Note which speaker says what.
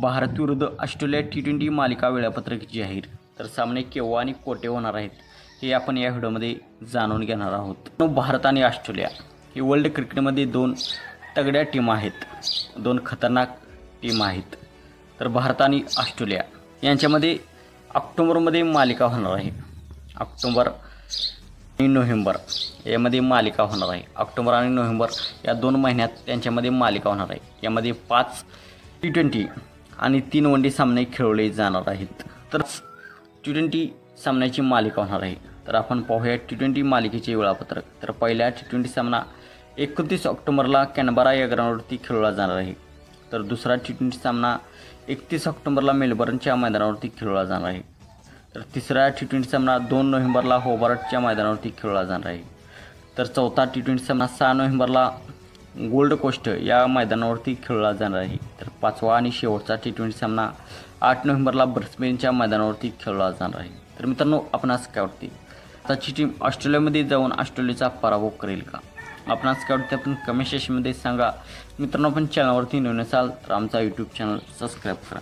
Speaker 1: भारत विरुद्ध Australia T20 मालिका वेळापत्रक जाहीर। तर सामने केव्हा आणि कोठे होणार आहेत हे आपण या व्हिडिओमध्ये जाणून घेणार आहोत। भारत आणि ऑस्ट्रेलिया ही वर्ल्ड क्रिकेटमध्ये दोन तगड्या टीम आहेत, दोन खतरनाक टीम आहेत। तर भारत आणि ऑस्ट्रेलिया यांच्यामध्ये ऑक्टोबरमध्ये मालिका होणार आहे। ऑक्टोबर आणि नोव्हेंबर यामध्ये मालिका होणार आहे। ऑक्टोबर आणि नोव्हेंबर या 2 महिन्यात त्यांच्यामध्ये मालिका होणार आहे। यामध्ये 5 T20 आणि 3 वनडे सामने खेळवले जाणार आहेत। तर T20 सामन्याची मालिका होणार आहे। तर आपण पाहूया T20 मालिकेचे वेळापत्रक। तर पहिला T20 सामना 29 ऑक्टोबरला कॅनबरा या ग्राउंडवरती खेळवला जाणार आहे। तर दुसरा T20 सामना 31 ऑक्टोबरला मेलबर्नच्या मैदानावरती खेळवला जाणार आहे। तर तिसरा T20 सामना 2 नोव्हेंबरला होबार्टच्या मैदानावरती खेळवला जाणार आहे। तर चौथा T20 सामना 6 नोव्हेंबरला गोल्ड कोस्ट या मैदानावरती खेळवला जाणार आहे। तर पाचवा आणि शेवटचा T20 सामना 8 नोव्हेंबरला ब्रिस्बेनच्या मैदानावरती खेळवला जाणार आहे। तर मित्रांनो, आपणास काय वाटते, आताची टीम ऑस्ट्रेलियामध्ये जाऊन ऑस्ट्रेलियाचा पराभव करेल का? आपणास काय वाटते आपण कमेंट सेक्शनमध्ये सांगा। मित्रांनो, आपण चॅनलवरती नवीन असाल तर आमचा यूट्यूब चॅनल सबस्क्राईब करा।